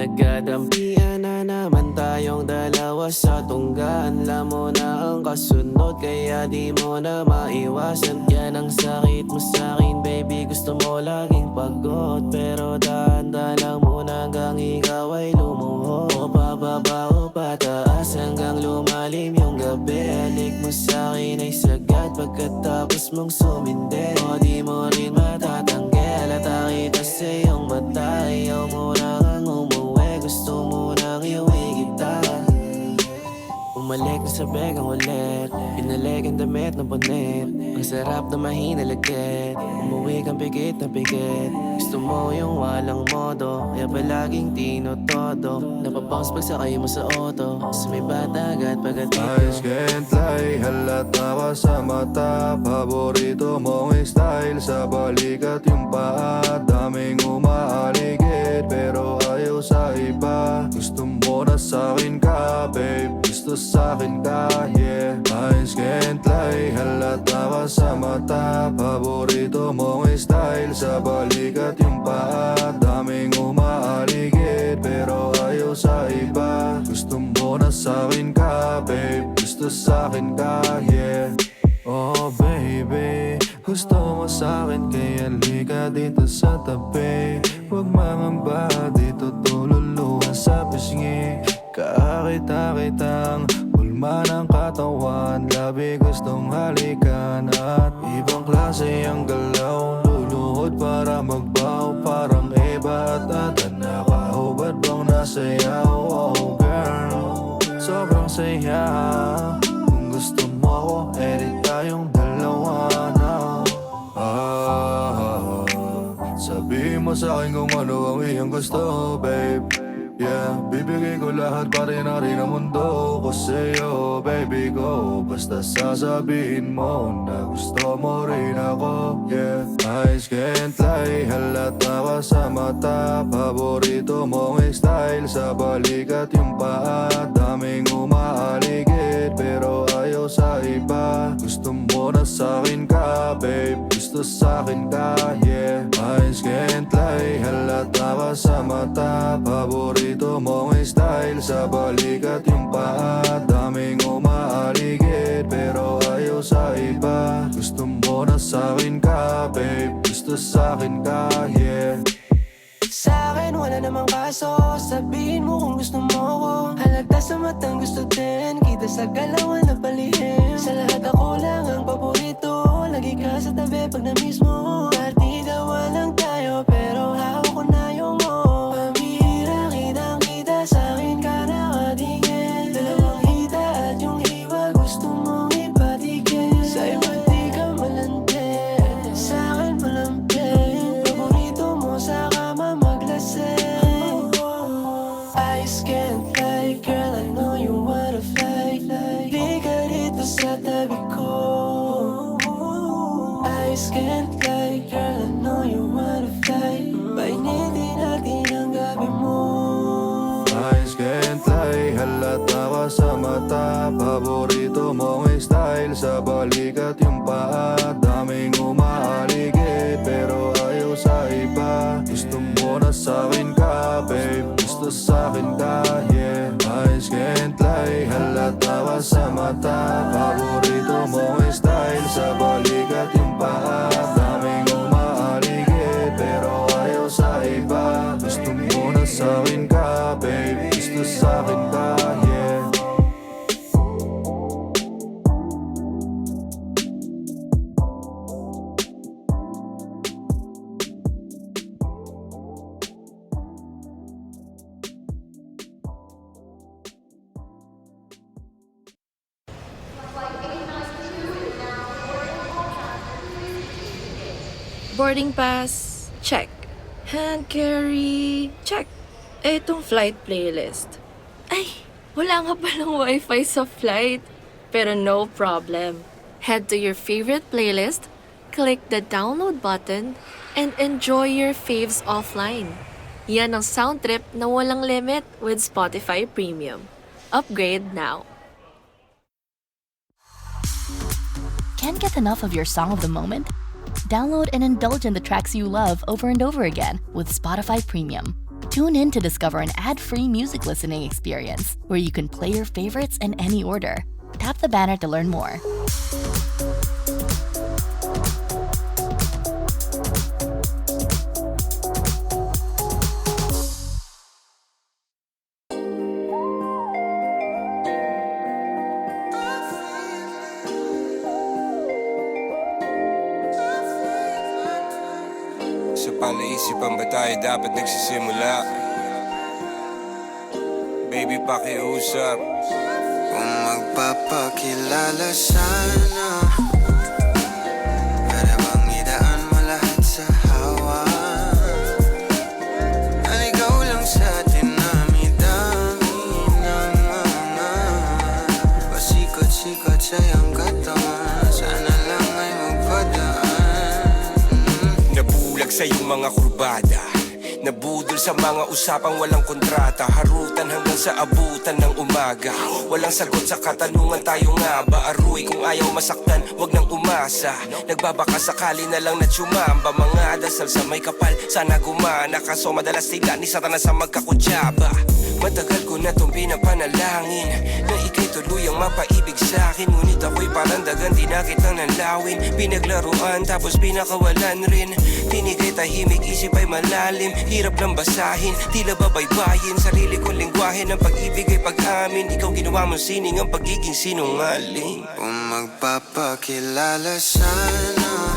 Nagkadampian na naman tayong dalawa sa tunggaan. Alam mo na ang kasunod, kaya di mo na maiwasan. Yan ang sakit mo sa'kin, baby, gusto mo laging pagod. Pero dahan-dahan lang muna hanggang ikaw ay lumuhod. O pababa o pataas hanggang lumalim yung gabi. Halik mo sa'kin ay sagad pagkatapos mong sumindi. O di mo rin matatanggi, halata kita sa iyong mata. Ayaw mo na kang umuwi, gusto mo nang iuwi kita. Umalik na sa begang ulit, pinalik ang damit ng punit. Ang sarap na mahina lagkit, umuwi kang pikit na pikit. Gusto mo yung walang modo, kaya palaging tinotodo. Napabounce pag sakay mo sa auto, sa may batagat pagkatito. Eyes can't lie, halata ka sa mata. Paborito mong style, sa balikat yung paa. Daming umaaligid, pero ayaw sa iba. Gusto mo na sa'kin ka, babe, gusto sa'kin ka, yeah. Eyes can't lie, halata ka sa mata. Paborito mong style, sa balikat yung paa. Daming umaaligid, pero ayaw sa iba. Gusto mo na sa'kin ka, babe, gusto sa'kin ka, yeah. Oh baby, gusto mo sa'kin kaya lika dito sa tabi. Huwag mangamba, dito tululuhan sa pisngi. Kakita-kitang hulma ng katawan, labi gustong halikan. At ibang klase ang galaw, luluhod para magbaw. Parang iba at nakahubad bang nasayaw. Oh girl, sobrang saya. Kung gusto mo ako, edit tayong dalawa na. Sabihin mo sa'kin kung ano ang iyong gusto, babe. Yeah, bibigay ko lahat pa rin ang mundo ko sa'yo, baby ko. Basta sasabihin mo na gusto mo rin ako, yeah. Eyes can't lie, halata ka sa mata. Paborito mong style, sa balikat yung paa. Daming umaaligid, pero ayaw sa iba. Gusto mo na sa'kin ka, babe, gusto sa'kin ka, yeah. Eyes can't lie, halata ka sa mata. Paborito mong style, sa balikat yung paa. Daming umaaligid, pero ayaw sa iba. Gusto mo na sa'kin ka, babe, gusto sa'kin ka, yeah. Sa'kin wala namang kaso, sabihin mo kung gusto mo ko. Halata sa matang gusto din, kita sa galawan na palihim. Sa lahat ako lang ang paborito, lagi ka sa tabi pag na-miss mo. Partida walang tayo, pero hawak ko na yung mo. Pambihira kitang-kita, sa'kin ka nakatingin. Dalawang hita at yung hiwa, gusto mong ipatigil. Sa iba di ka malandi, sa'kin malambing. Paborito mo sa kama maglasing. Eyes can't lie, girl, I know you wanna fight. Di ka dito sa tabi ko. Eyes can't lie, girl, I know you wanna fight. Painitin natin ang gabi mo. Eyes can't lie, halata ka sa mata. Paborito mong style, sa balikat yung paa. Daming umaaligid, pero ayaw sa iba. Gusto mo na sa'kin ka, babe, gusto sa'kin ka, yeah. Eyes can't lie, halata ka sa mata. Paborito mong style, sa balikat yung paa. Daming umaaligid, pero ayaw sa iba. Gusto mo na sa'kin ka, babe, gusto sa'kin ka, yeah. Boarding pass, check. Hand carry, check. Etong flight playlist. Ay, wala nga palang wifi sa flight. Pero no problem. Head to your favorite playlist, click the download button, and enjoy your faves offline. Yan ang sound trip na walang limit with Spotify Premium. Upgrade now. Can't get enough of your song of the moment? Download and indulge in the tracks you love over and over again with Spotify Premium. Tune in to discover an ad-free music listening experience where you can play your favorites in any order. Tap the banner to learn more. Sa palaisipan ba tayo dapat nagsisimula? Baby, pakiusap. Kung magpapakilala sana, para bang idaan mo lahat sa hawa. Naligaw lang sa dinami-dami ng mga pasikot-sikot sa iyong katawan. Sana lang ay magpadaan. Nabulag sa iyong mga kurbada, nabudol sa mga usapang walang kontrata. Harutan hanggang sa abutan ng umaga. Walang sagot sa katanungan, tayo nga ba aruy? Kung ayaw masaktan, wag nang umasa. Nagbabaka sakali na lang na tsumamba. Mga dasal sa may kapal, sana gumana. Kaso madalas sila ni Satanas sa magkakutsaba. Matagal ko na tong pinapanalangin na ika'y tuluyang mapaibig sa'kin. Ngunit ako'y parang dagan, di na kitang nanlawin. Pinaglaruan tapos pinakawalan rin. Tinigay tahimik, isip ay malalim. Hirap lang basahin, tila babaybayin. Sarili kong lingwahe ng pag-ibig ay pag-amin. Ikaw ginawa mong sining ang pagiging sinungaling. Kung magpapakilala sana,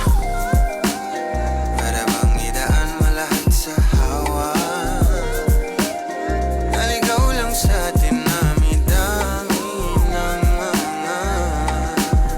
para bang idaan mo lahat sa hawa. Naligaw lang sa dinami-dami ng mga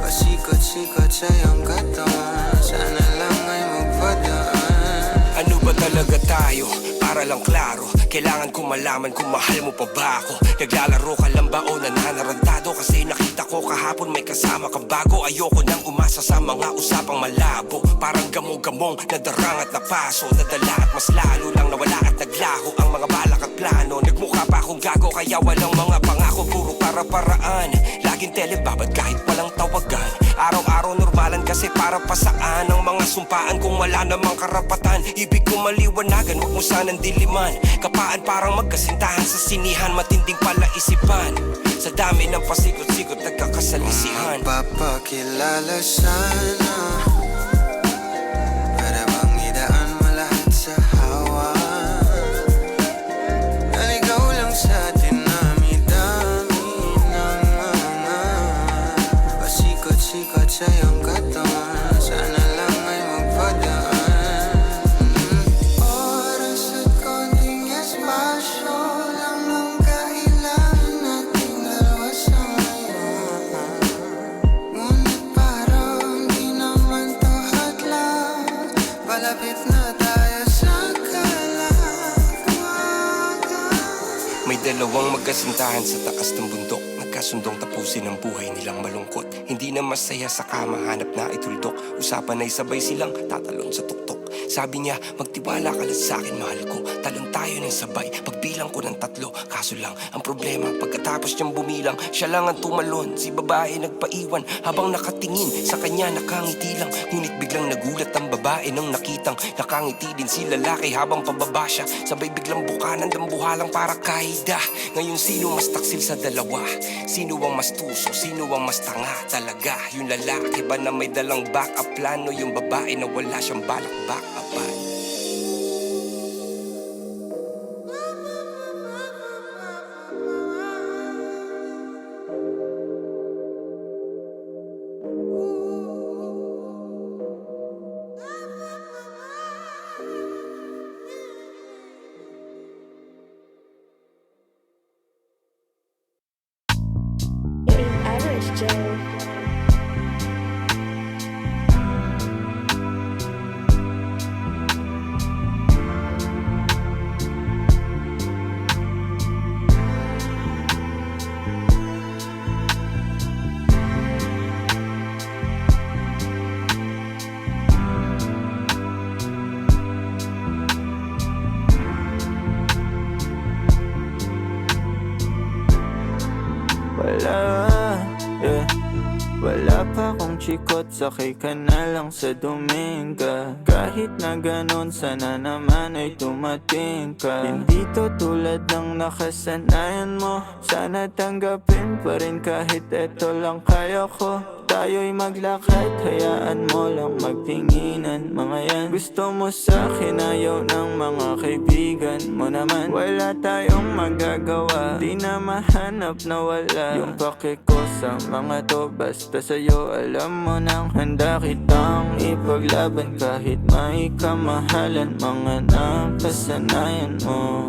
pasikot-sikot sa iyong katawan. Sana lang ay magpadaan. Ano ba talaga tayo? Para lang klaro, kailangan ko malaman kung mahal mo pa ba ako. Naglalaro ka lang ba o nananarantado? Kasi nakita ko kahapon may kasama kang bago. Ayoko nang umasa sa mga usapang malabo. Parang gamo-gamong nadarang at napaso. Nadala at mas lalo lang nawala at naglaho ang mga balak at plano. Nagmukha pa akong gago kaya walang mga pangako. Puro para-paraan, laging telebabad kahit walang tawagan. Araw-araw normalan kasi para pa saan ang mga sumpaan kung wala namang karapatan. Ibig ko maliwanagan, wag mo sanang diliman. Kapaan parang magkasintahan sa sinihan, matinding palaisipan. Sa dami ng pasikot-sikot nagkakasalisihan. Magpapakilala sana, para bang idaan mo lahat sa hawa. Naligaw lang sa dinami-dami ng mga pasikot-sikot sa iyong katawan. Sana lang ay magpadaan. Oras at konting espasyo lang ang kailangan nating dalawa sa ngayon. Ngunit parang di naman to hadlang. Palapit na tayo sa kalagwagan. May dalawang magkasintahan sa taas ng bundok. Nagkasundong tapusin ang buhay nilang malungkot. Hindi na masaya sa kama, hanap na ituldok. Usapan ay sabay silang tatalon sa tuktok. Sabi niya, magtiwala ka lang sa'kin, mahal ko. Talon tayo ng sabay, pagbilang ko ng 3. Kaso lang, ang problema, pagkatapos niyang bumilang, siya lang ang tumalon. Si babae nagpaiwan, habang nakatingin sa kanya nakangiti lang. Ngunit biglang nagulat ang babae nang nakitang nakangiti din si lalaki habang pababa siya. Sabay biglang bukanan ng buhalang para kaida. Ngayon sino mas taksil sa dalawa? Sino ang mas tuso? Sino ang mas tanga talaga? Yung lalaki ba na may dalang backup plano? Yung babae na wala siyang balak backupan? Average Joe. ng chikot, sakay ka na lang sa Dominga. Kahit na ganun, sana naman ay dumating ka. Hindi to tulad ng nakasanayan mo, sana tanggapin pa rin kahit eto lang kaya ko. Tayo'y maglakad, hayaan mo lang magtinginan. Mga yan, gusto mo sa'kin, ayaw ng mga kaibigan mo naman. Wala tayong magagawa, di na mahanap na wala yung pake ko sa mga to. Basta sa'yo, alam mo nang handa kitang ipaglaban. Kahit may kamahalan, mga nakasanayan mo.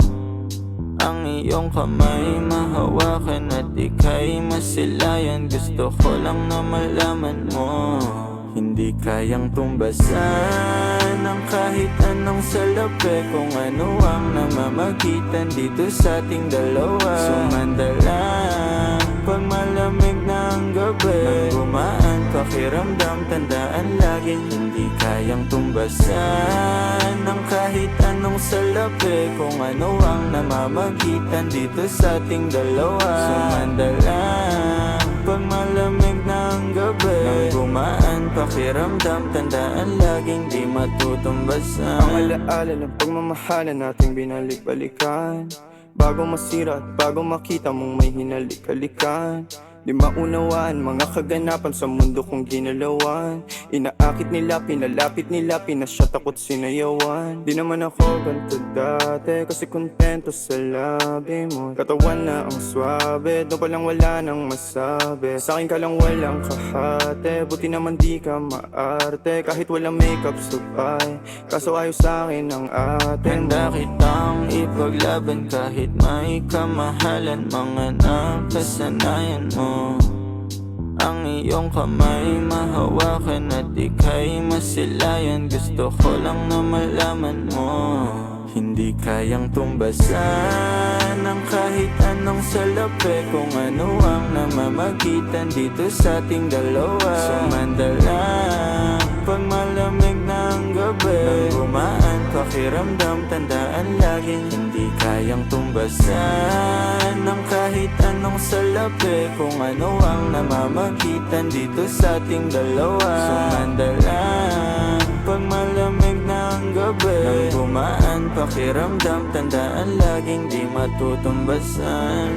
Ang iyong kamay mahawakan at ika'y masilayan. Gusto ko lang na malaman mo, hindi kayang tumbasan ng kahit anong salapi. Kung ano ang namamagitan dito sa ating dalawa. Sumandalang pag malamig na ang gabi, nang gumaan pakiramdam, tandaan laging hindi kayang tumbasan ng kahit anong salapi. Kung ano ang namamagitan dito sa ating dalawa. Sumandalang pag malamig na ang gabi, nang gumaan pakiramdam, tandaan laging di matutumbasan. Ang alaala ng pagmamahalan nating binalik-balikan, bago masira at bago makita mong may hinalik-halikan. Di maunawaan mga kaganapan sa mundo kong ginalawan. Inaakit nila, pinalapit nila, pinasyat ako't sinayawan. Di naman ako ganito dati, kasi kontento sa labi mo. Katawan na ang swabe, doon palang wala nang masabi. Sa'kin ka lang walang kahate, buti naman di ka maarte. Kahit walang makeup sabay, kaso ayos sa'kin ang atin. Handa kitang ipaglaban kahit may kamahalan, mga nakasanayan mo. Ang iyong kamay mahawakan at ika'y masilayan. Gusto ko lang na malaman mo, hindi kayang tumbasan ng kahit anong salapi. Kung ano ang namamagitan dito sa ating dalawa. Sumandalang pag malamig na ang gabi, nang gumaan pakiramdam, tandaan laging hindi kayang tumbasan ng kahit anong salapi. Kung ano ang namamagitan dito sa ating dalawa. Sumandalang pag malamig na ang gabi, nang gumaan pakiramdam, tandaan laging di matutumbasan.